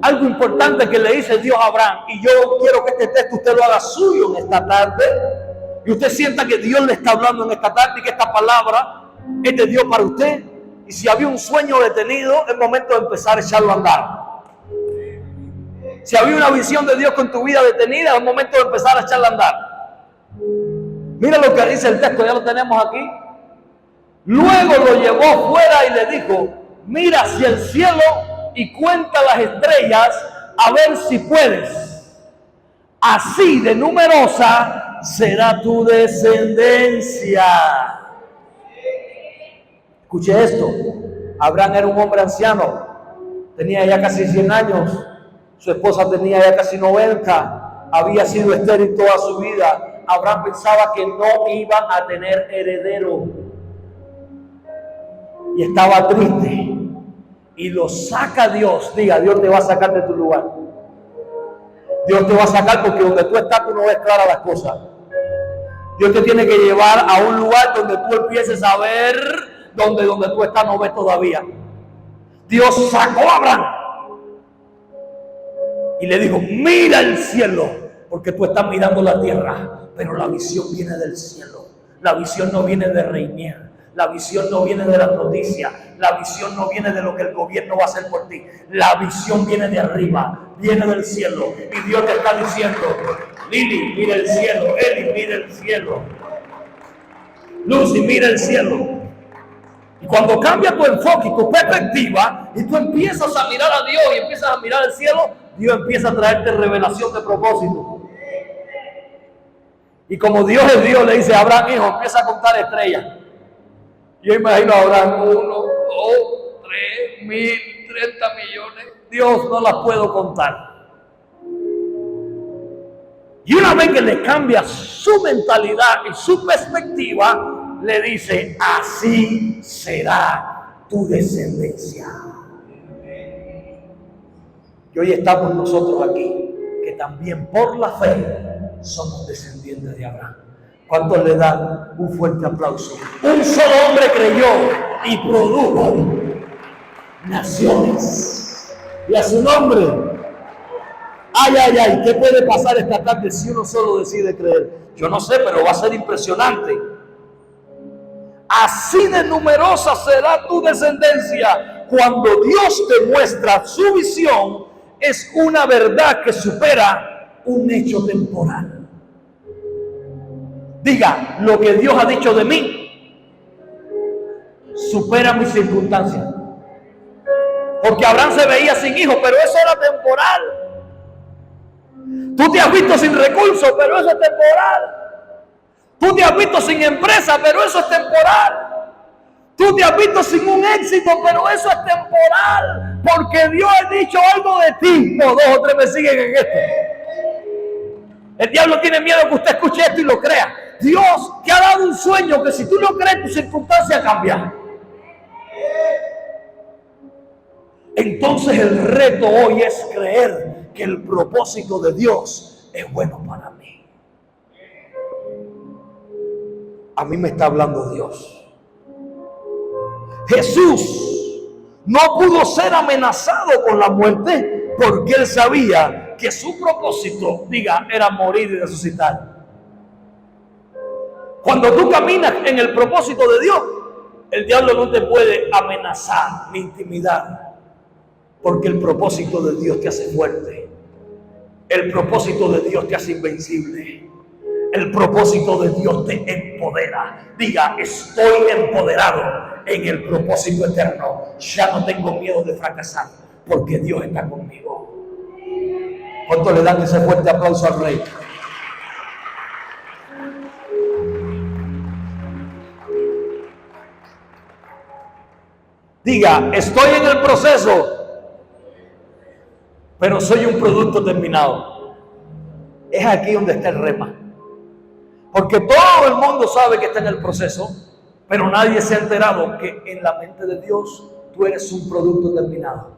algo importante que le dice Dios a Abraham. Y yo quiero que este texto usted lo haga suyo en esta tarde. Y usted sienta que Dios le está hablando en esta tarde y que esta palabra es de Dios para usted. Y si había un sueño detenido, es momento de empezar a echarlo a andar. Si había una visión de Dios con tu vida detenida, es momento de empezar a echarla a andar. Mira lo que dice el texto, ya lo tenemos aquí. Luego lo llevó fuera y le dijo, mira hacia el cielo y cuenta las estrellas a ver si puedes. Así de numerosa será tu descendencia. Escuche esto. Abraham era un hombre anciano. Tenía ya casi 100 años. Su esposa tenía ya casi 90. Había sido estéril toda su vida. Abraham pensaba que no iba a tener heredero. Y estaba triste. Y lo saca Dios. Diga, Dios te va a sacar de tu lugar. Dios te va a sacar porque donde tú estás tú no ves claras las cosas. Dios te tiene que llevar a un lugar donde tú empieces a ver donde tú estás no ves todavía. Dios sacó a Abraham y le dijo, mira el cielo, porque tú estás mirando la tierra, pero la visión viene del cielo. La visión no viene de Reinier. La visión no viene de las noticias. La visión no viene de lo que el gobierno va a hacer por ti. La visión viene de arriba, viene del cielo. Y Dios te está diciendo, Lili, mira el cielo. Eli, mira el cielo. Lucy, mira el cielo. Y cuando cambia tu enfoque y tu perspectiva, y tú empiezas a mirar a Dios y empiezas a mirar el cielo, Dios empieza a traerte revelación de propósito. Y como Dios es Dios, le dice a Abraham, hijo, empieza a contar estrellas. Yo imagino a Abraham, 1, 2, 3, 1000, 30 millones. Dios, no las puedo contar. Y una vez que le cambia su mentalidad y su perspectiva, le dice, así será tu descendencia. Y hoy estamos nosotros aquí, que también por la fe somos descendientes de Abraham. ¿Cuántos le dan un fuerte aplauso? Un solo hombre creyó y produjo naciones. Y a su nombre, ay, ¿qué puede pasar esta tarde si uno solo decide creer? Yo no sé, pero va a ser impresionante. Así de numerosa será tu descendencia. Cuando Dios te muestra su visión, es una verdad que supera un hecho temporal. Diga, lo que Dios ha dicho de mí supera mis circunstancias. Porque Abraham se veía sin hijos, pero eso era temporal. Tú te has visto sin recursos, pero eso es temporal. Tú te has visto sin empresa, pero eso es temporal. Tú te has visto sin un éxito, pero eso es temporal. Porque Dios ha dicho algo de ti. No, 2 o 3 me siguen en esto. El diablo tiene miedo que usted escuche esto y lo crea. Dios te ha dado un sueño que si tú lo crees, tu circunstancia cambia. Entonces el reto hoy es creer que el propósito de Dios es bueno para mí. A mí me está hablando Dios. Jesús no pudo ser amenazado con la muerte porque él sabía que su propósito, era morir y resucitar. Cuando tú caminas en el propósito de Dios, el diablo no te puede amenazar ni intimidar, porque el propósito de Dios te hace fuerte. El propósito de Dios te hace invencible. El propósito de Dios te empodera. Estoy empoderado en el propósito eterno. Ya no tengo miedo de fracasar, porque Dios está conmigo. ¿Cuánto le dan ese fuerte aplauso al Rey? Estoy en el proceso, pero soy un producto terminado. Es aquí donde está el rema. Porque todo el mundo sabe que está en el proceso, pero nadie se ha enterado que en la mente de Dios tú eres un producto terminado.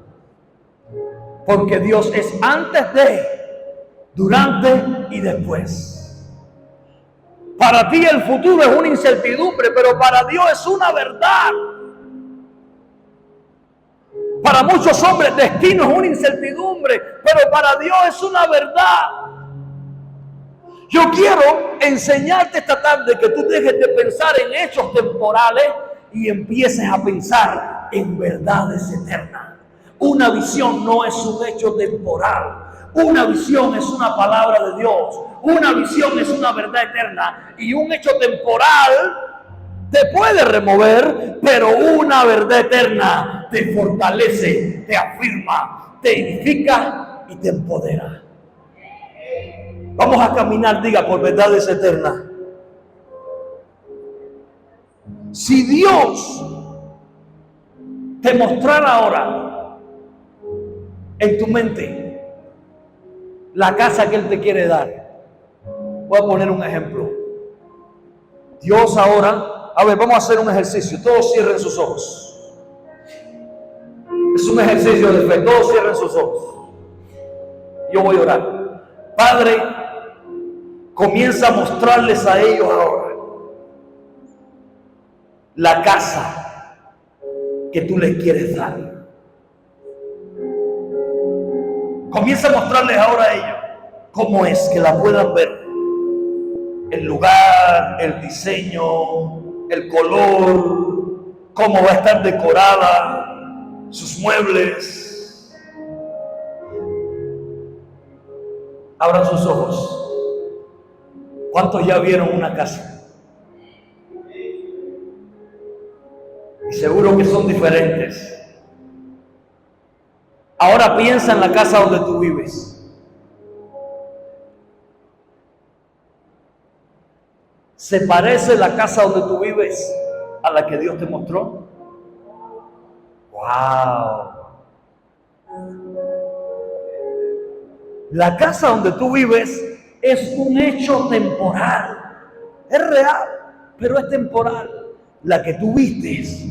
Porque Dios es antes de, durante y después. Para ti el futuro es una incertidumbre, pero para Dios es una verdad. Para muchos hombres destino es una incertidumbre, pero para Dios es una verdad. Yo quiero enseñarte esta tarde que tú dejes de pensar en hechos temporales y empieces a pensar en verdades eternas. Una visión no es un hecho temporal. Una visión es una palabra de Dios. Una visión es una verdad eterna. Y un hecho temporal te puede remover, pero una verdad eterna te fortalece, te afirma, te edifica y te empodera. Vamos a caminar, por verdades eternas. Si Dios te mostrara ahora en tu mente la casa que Él te quiere dar, voy a poner un ejemplo. Dios ahora, vamos a hacer un ejercicio. Todos cierren sus ojos. Es un ejercicio de fe. Todos cierren sus ojos. Yo voy a orar. Padre, comienza a mostrarles a ellos ahora la casa que tú les quieres dar. Comienza a mostrarles ahora a ellos cómo es, que la puedan ver. El lugar, el diseño, el color, cómo va a estar decorada, sus muebles. Abran sus ojos. ¿Cuántos ya vieron una casa? Y seguro que son diferentes. Ahora piensa en la casa donde tú vives. ¿Se parece la casa donde tú vives a la que Dios te mostró? ¡Wow! La casa donde tú vives es un hecho temporal. Es real, pero es temporal. La que tú vistes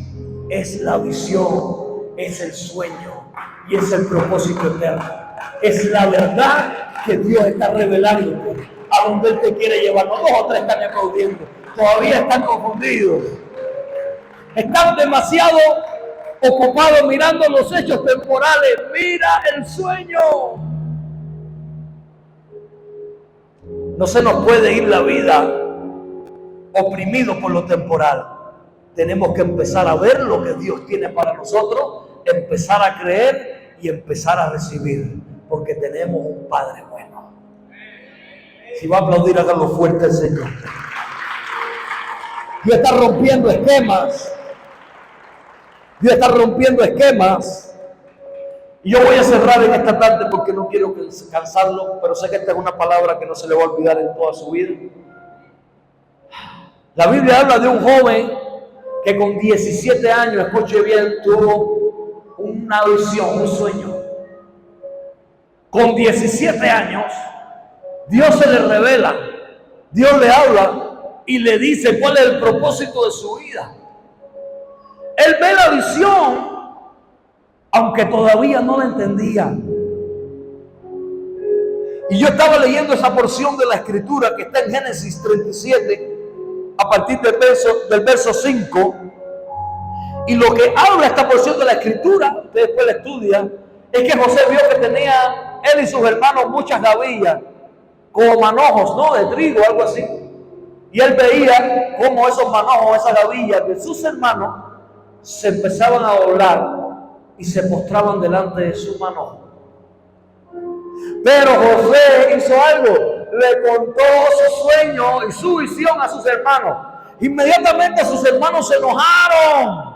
es la visión, es el sueño y es el propósito eterno. Es la verdad que Dios está revelando a donde Él te quiere llevar. No, 2 o 3 están aplaudiendo. Todavía están confundidos. Están demasiado ocupados mirando los hechos temporales. Mira el sueño. No se nos puede ir la vida oprimido por lo temporal. Tenemos que empezar a ver lo que Dios tiene para nosotros, empezar a creer y empezar a recibir, porque tenemos un Padre bueno. Si va a aplaudir, hágalo fuerte el Señor. Dios está rompiendo esquemas. Dios está rompiendo esquemas. Y yo voy a cerrar en esta tarde porque no quiero cansarlo, pero sé que esta es una palabra que no se le va a olvidar en toda su vida. La Biblia habla de un joven que con 17 años, escuche bien, tuvo una visión, un sueño. Con 17 años, Dios se le revela, Dios le habla y le dice cuál es el propósito de su vida. Él ve la visión, aunque todavía no la entendía. Y yo estaba leyendo esa porción de la escritura que está en Génesis 37, a partir del verso 5. Y lo que habla esta porción de la escritura, usted después la estudia, es que José vio que tenía él y sus hermanos muchas gavillas, como manojos, ¿no? De trigo, algo así. Y él veía cómo esos manojos, esas gavillas de sus hermanos, se empezaban a doblar y se postraban delante de su manojo. Pero José hizo algo, le contó su sueño y su visión a sus hermanos. Inmediatamente sus hermanos se enojaron.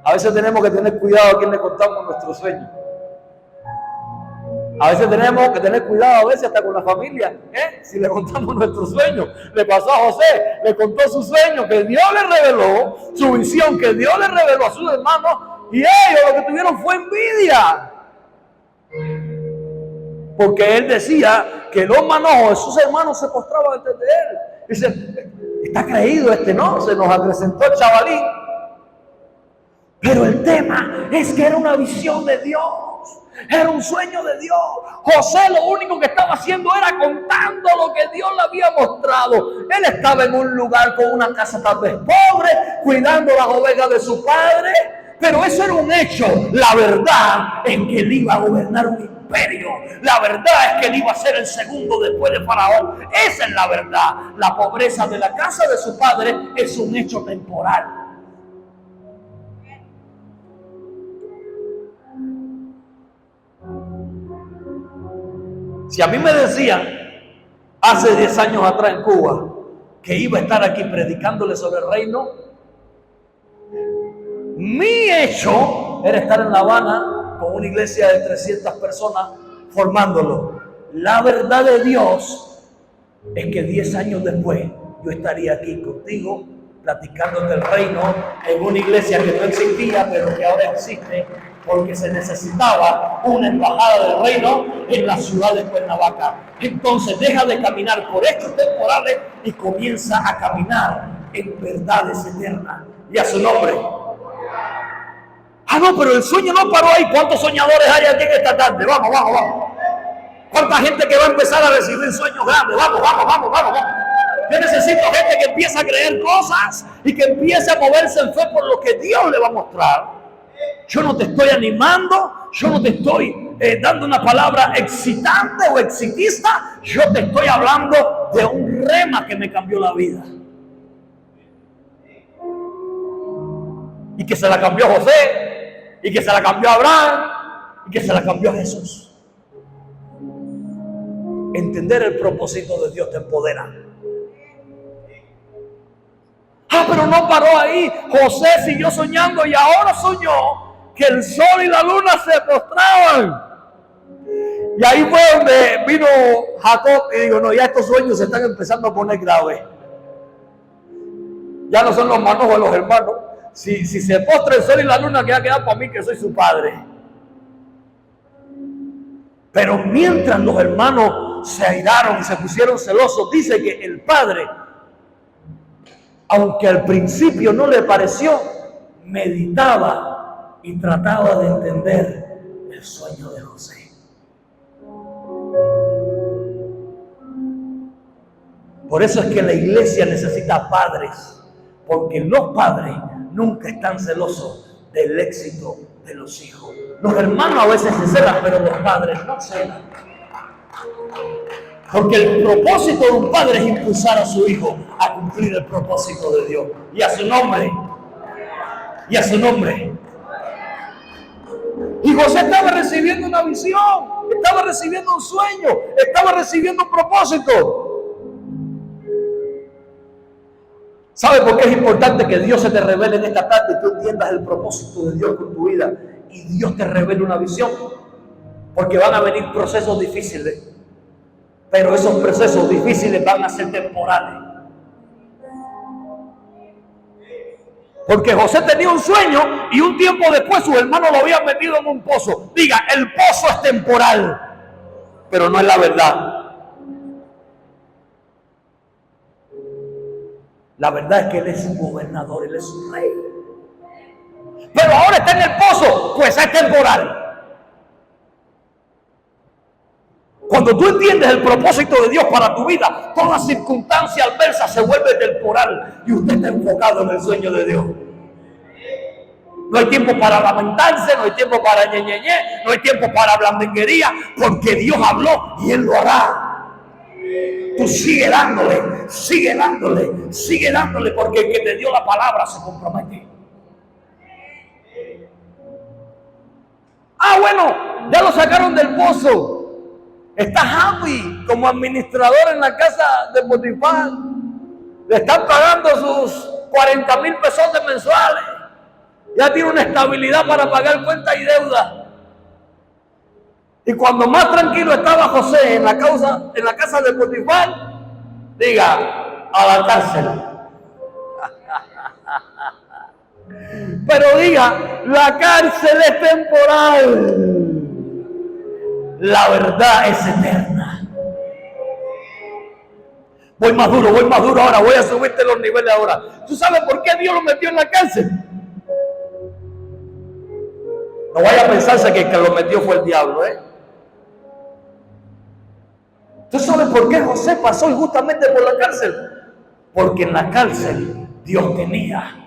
A veces tenemos que tener cuidado a quién le contamos nuestro sueño. A veces tenemos que tener cuidado, a veces hasta con la familia, si le contamos nuestro sueño. Le pasó a José, le contó su sueño que Dios le reveló, su visión que Dios le reveló a sus hermanos, y ellos lo que tuvieron fue envidia. Porque él decía que los manojos de sus hermanos se postraban antes de él. Dice, está creído este, ¿no? Se nos acrecentó el chavalín. Pero el tema es que era una visión de Dios. Era un sueño de Dios. José lo único que estaba haciendo era contando lo que Dios le había mostrado. Él estaba en un lugar con una casa tal vez pobre, cuidando las ovejas de su padre. Pero eso era un hecho. La verdad es que él iba a gobernar un imperio. La verdad es que él iba a ser el segundo después de Faraón. Esa es la verdad. La pobreza de la casa de su padre es un hecho temporal. Si a mí me decían hace 10 años atrás en Cuba que iba a estar aquí predicándole sobre el reino, mi hecho era estar en La Habana con una iglesia de 300 personas formándolo. La verdad de Dios es que 10 años después yo estaría aquí contigo platicándote el reino en una iglesia que no existía pero que ahora existe, porque se necesitaba una embajada del reino en la ciudad de Cuernavaca. Entonces deja de caminar por hechos temporales y comienza a caminar en verdades eternas. Y a su nombre. Ah, no, pero el sueño no paró ahí. ¿Cuántos soñadores hay aquí en esta tarde? Vamos, vamos, vamos. ¿Cuánta gente que va a empezar a recibir sueños grandes? Vamos, vamos, vamos, vamos, vamos. Yo necesito gente que empiece a creer cosas y que empiece a moverse en fe por lo que Dios le va a mostrar. Yo no te estoy animando, yo no te estoy dando una palabra excitante o exitista, yo te estoy hablando de un rema que me cambió la vida. Y que se la cambió a José, y que se la cambió a Abraham, y que se la cambió a Jesús. Entender el propósito de Dios te empodera. Ah, pero no paró ahí. José siguió soñando y ahora soñó que el sol y la luna se postraban. Y ahí fue donde vino Jacob y dijo, no, ya estos sueños se están empezando a poner graves. Ya no son los manojos de los hermanos. Si se postra el sol y la luna, que va a quedar para mí que soy su padre. Pero mientras los hermanos se airaron y se pusieron celosos, dice que el padre, aunque al principio no le pareció, meditaba y trataba de entender el sueño de José. Por eso es que la iglesia necesita padres, porque los padres nunca están celosos del éxito de los hijos. Los hermanos a veces se celan, pero los padres no celan. Porque el propósito de un padre es impulsar a su hijo a cumplir el propósito de Dios. Y a su nombre. Y a su nombre. Y José estaba recibiendo una visión, estaba recibiendo un sueño, estaba recibiendo un propósito. ¿Sabe por qué es importante que Dios se te revele en esta tarde y tú entiendas el propósito de Dios con tu vida? y Dios te revele una visión, porque van a venir procesos difíciles, pero esos procesos difíciles van a ser temporales. Porque José tenía un sueño y un tiempo después sus hermanos lo habían metido en un pozo. Diga, el pozo es temporal, pero no es la verdad. La verdad es que él es un gobernador, él es un rey. Pero ahora está en el pozo, pues es temporal. Cuando tú entiendes el propósito de Dios para tu vida, toda circunstancia adversa se vuelve temporal y usted está enfocado en el sueño de Dios. No hay tiempo para lamentarse, no hay tiempo para ñeñeñe, no hay tiempo para blandenguería, porque Dios habló y Él lo hará. Tú sigue dándole, sigue dándole, sigue dándole, porque el que te dio la palabra se compromete. Ah, bueno, ya lo sacaron del pozo. Está happy como administrador en la casa de Potifar. Le están pagando sus 40,000 pesos mensuales. Ya tiene una estabilidad para pagar cuentas y deudas. Y cuando más tranquilo estaba José en la casa de Potifar, diga, a la cárcel. Pero diga, la cárcel es temporal. La verdad es eterna. Voy más duro ahora, voy a subirte los niveles ahora. ¿Tú sabes por qué Dios lo metió en la cárcel? No vaya a pensarse que el que lo metió fue el diablo, ¿eh? ¿Tú sabes por qué José pasó injustamente por la cárcel? Porque en la cárcel Dios tenía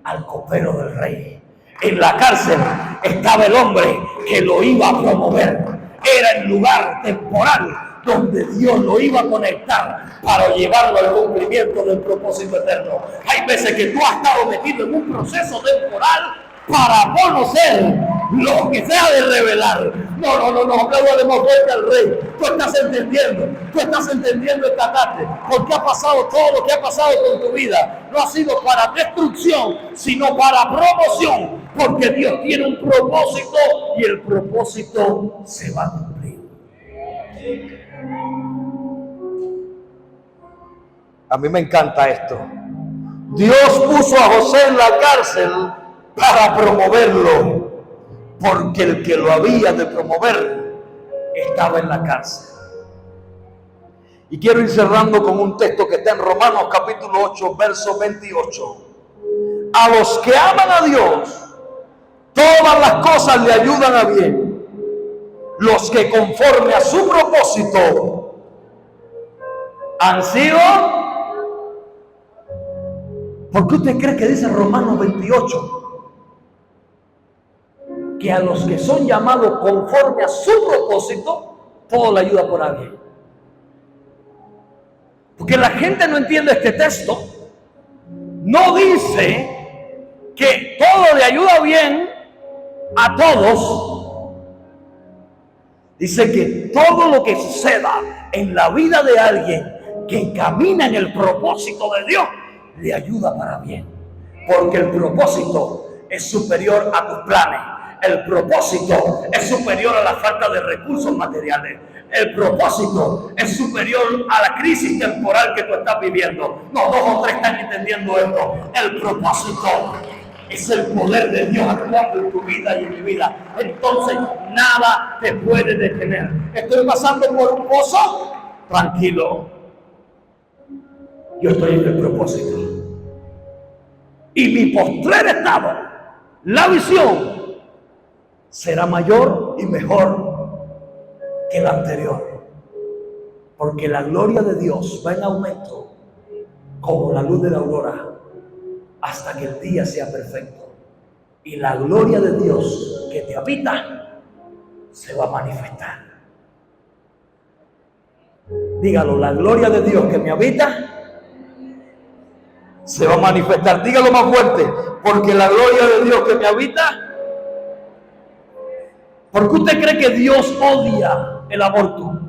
al copero del rey. En la cárcel estaba el hombre que lo iba a promover. Era el lugar temporal donde Dios lo iba a conectar para llevarlo al cumplimiento del propósito eterno. Hay veces que tú has estado metido en un proceso temporal para conocer lo que sea de revelar. No, hablamos más fuerte al rey. Tú estás entendiendo esta tarde, porque ha pasado todo lo que ha pasado con tu vida. No ha sido para destrucción, sino para promoción, porque Dios tiene un propósito y el propósito se va a cumplir. A mí me encanta esto. Dios puso a José en la cárcel para promoverlo, porque el que lo había de promover estaba en la cárcel. Y quiero ir cerrando con un texto que está en Romanos capítulo 8, verso 28. A los que aman a Dios, todas las cosas le ayudan a bien. Los que conforme a su propósito han sido... ¿Por qué usted cree que dice Romanos 28? Que a los que son llamados conforme a su propósito, todo le ayuda por bien. Porque la gente no entiende este texto. No dice que todo le ayuda bien a todos. Dice que todo lo que suceda en la vida de alguien que camina en el propósito de Dios, le ayuda para bien. Porque el propósito es superior a tus planes. El propósito es superior a la falta de recursos materiales. El propósito es superior a la crisis temporal que tú estás viviendo. No, 2 o 3 están entendiendo esto. El propósito es el poder de Dios actuando en tu vida y en mi vida. Entonces nada te puede detener. Estoy pasando por un pozo, tranquilo. Yo estoy en el propósito. Y mi postrer estado, la visión, será mayor y mejor que la anterior. Porque la gloria de Dios va en aumento como la luz de la aurora hasta que el día sea perfecto. Y la gloria de Dios que te habita se va a manifestar. Dígalo, la gloria de Dios que me habita se va a manifestar. Dígalo más fuerte, porque la gloria de Dios que me habita. ¿Por qué usted cree que Dios odia el aborto?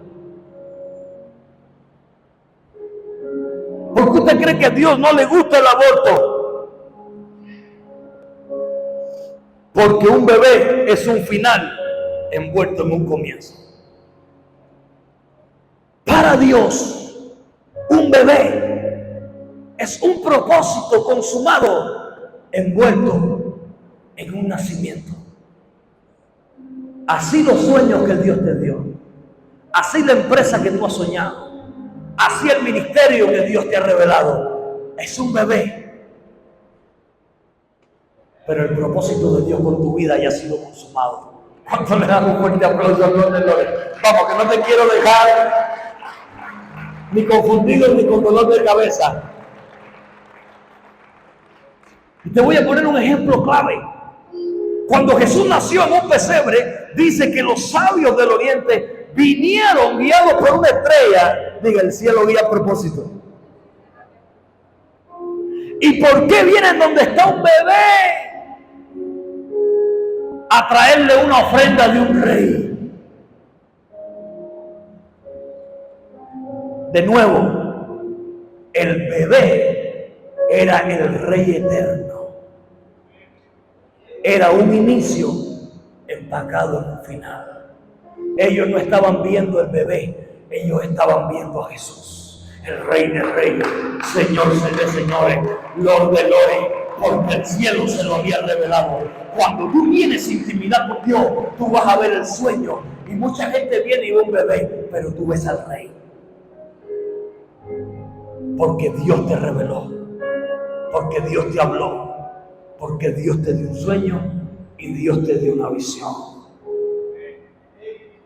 ¿Por qué usted cree que a Dios no le gusta el aborto? Porque un bebé es un final envuelto en un comienzo. Para Dios, un bebé es un propósito consumado envuelto en un nacimiento. Así los sueños que Dios te dio, así la empresa que tú has soñado, así el ministerio que Dios te ha revelado, es un bebé. Pero el propósito de Dios con tu vida ya ha sido consumado. ¿Cuánto le damos un fuerte aplauso al Dios de gloria? Vamos, que no te quiero dejar ni confundido ni con dolor de cabeza. Y te voy a poner un ejemplo clave. Cuando Jesús nació en un pesebre, dice que los sabios del oriente vinieron guiados por una estrella. Diga, el cielo guía a propósito. ¿Y por qué vienen donde está un bebé? A traerle una ofrenda de un rey. De nuevo, el bebé era el rey eterno. Era un inicio empacado en un final. Ellos no estaban viendo el bebé, ellos estaban viendo a Jesús, el Rey de Reyes, Señor de señores, Lord de lores, porque el cielo se lo había revelado. Cuando tú tienes intimidad con Dios, tú vas a ver el sueño. Y mucha gente viene y ve un bebé, pero tú ves al Rey. Porque Dios te reveló, porque Dios te habló, porque Dios te dio un sueño y Dios te dio una visión.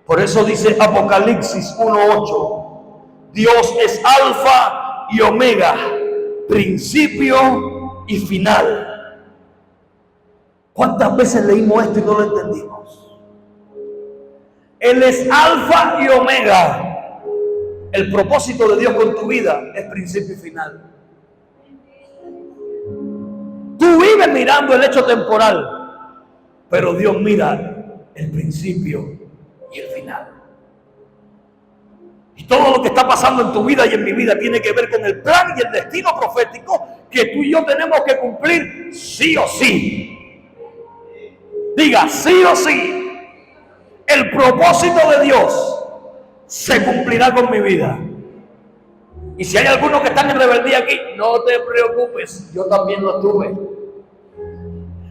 Por eso dice Apocalipsis 1:8, Dios es alfa y omega, principio y final. ¿Cuántas veces leímos esto y no lo entendimos? Él es alfa y omega. El propósito de Dios con tu vida es principio y final. Tú vives mirando el hecho temporal, pero Dios mira el principio y el final. Y todo lo que está pasando en tu vida y en mi vida tiene que ver con el plan y el destino profético que tú y yo tenemos que cumplir sí o sí. Diga, sí o sí. El propósito de Dios se cumplirá con mi vida. Y si hay algunos que están en rebeldía aquí, no te preocupes, yo también lo tuve.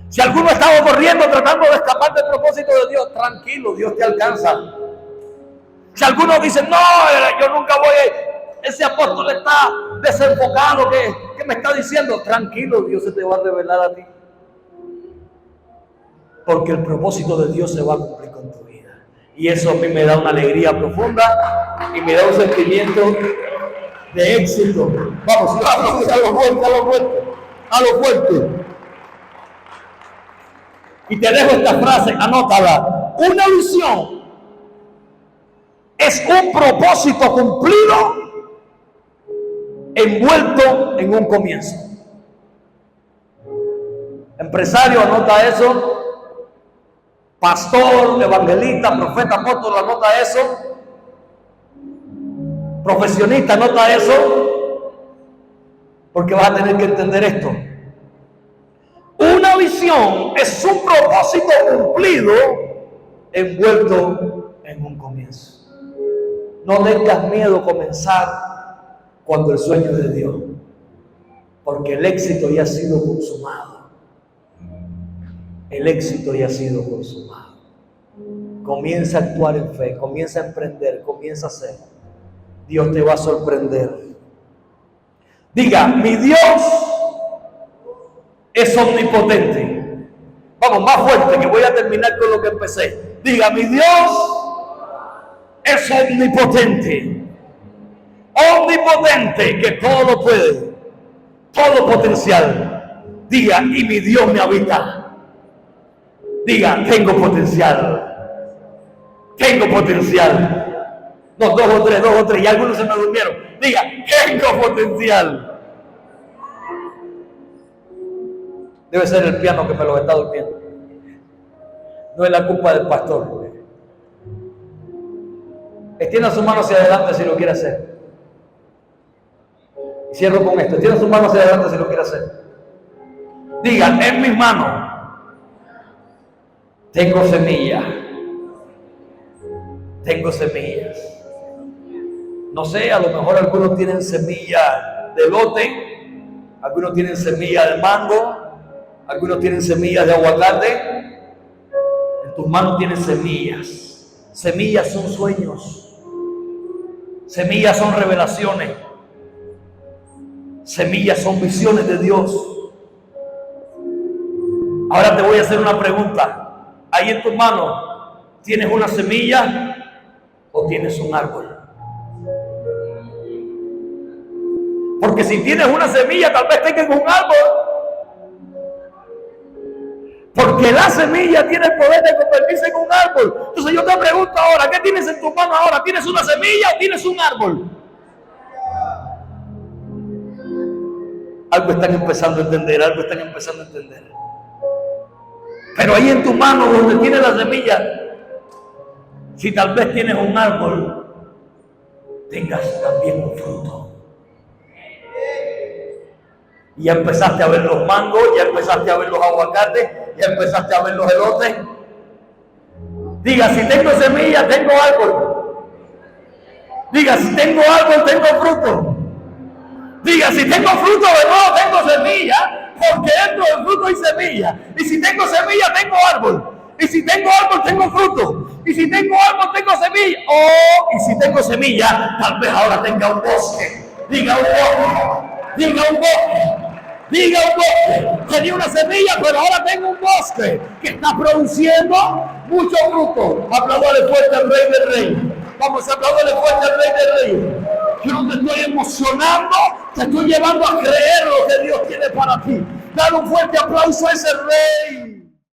Si alguno estaba corriendo tratando de escapar del propósito de Dios, tranquilo, Dios te alcanza. Si algunos dicen, no, yo nunca voy, ese apóstol está desenfocado, ¿qué me está diciendo? Tranquilo, Dios se te va a revelar a ti. Porque el propósito de Dios se va a cumplir con tu vida. Y eso a mí me da una alegría profunda y me da un sentimiento de éxito. Vamos, a lo fuerte, a lo fuerte, a lo fuerte. Y te dejo esta frase, anótala. Una visión es un propósito cumplido envuelto en un comienzo. Empresario, anota eso. Pastor, evangelista, profeta, apóstol, anota eso. Profesionista, anota eso. Porque vas a tener que entender esto. Una visión es un propósito cumplido envuelto en un comienzo. No tengas miedo a comenzar cuando el sueño es de Dios, porque el éxito ya ha sido consumado. El éxito ya ha sido consumado. Comienza a actuar en fe, comienza a emprender, comienza a hacer. Dios te va a sorprender. Diga, mi Dios es omnipotente. Vamos, más fuerte, que voy a terminar con lo que empecé. Diga, mi Dios es omnipotente. Omnipotente, que todo lo puede, todo potencial. Diga, y mi Dios me habita. Diga, tengo potencial. Tengo potencial. No, dos o tres, y algunos se me durmieron. Diga, tengo potencial. Debe ser el piano que me lo está durmiendo. No es la culpa del pastor. Extienda su mano hacia adelante si lo quiere hacer. Cierro con esto. Extienda su mano hacia adelante si lo quiere hacer. Diga, en mis manos Tengo semillas. Tengo semillas. No sé, a lo mejor algunos tienen semilla de elote, algunos tienen semilla de mango, algunos tienen semillas de aguacate. En tus manos tienes semillas. Semillas son sueños. Semillas son revelaciones. Semillas son visiones de Dios. Ahora te voy a hacer una pregunta. Ahí en tus manos, ¿tienes una semilla o tienes un árbol? Porque si tienes una semilla, tal vez tengas un árbol. Porque la semilla tiene el poder de convertirse en un árbol. Entonces yo te pregunto ahora, ¿qué tienes en tus manos ahora? ¿Tienes una semilla o tienes un árbol? Algo están empezando a entender, algo están empezando a entender. Pero ahí en tu mano donde tienes la semilla, si tal vez tienes un árbol, tengas también un fruto. Y ya empezaste a ver los mangos, ya empezaste a ver los aguacates, ya empezaste a ver los elotes. Diga, si tengo semilla, tengo árbol. Diga, si tengo árbol, tengo fruto. Diga, si tengo fruto, de nuevo tengo semilla, porque dentro del fruto hay semilla. Y si tengo semilla, tengo árbol. Y si tengo árbol, tengo fruto. Y si tengo árbol, tengo semilla. Oh, y si tengo semilla, tal vez ahora tenga un bosque. Diga un bosque. Diga un bosque. Diga un bosque. Tenía una semilla, pero ahora tengo un bosque que está produciendo mucho fruto. Aplaudale fuerte al Rey del Rey. Vamos a aplaudirle fuerte al Rey del Rey. Yo no te estoy emocionando, te estoy llevando a creer lo que Dios tiene para ti. Dale un fuerte aplauso a ese Rey.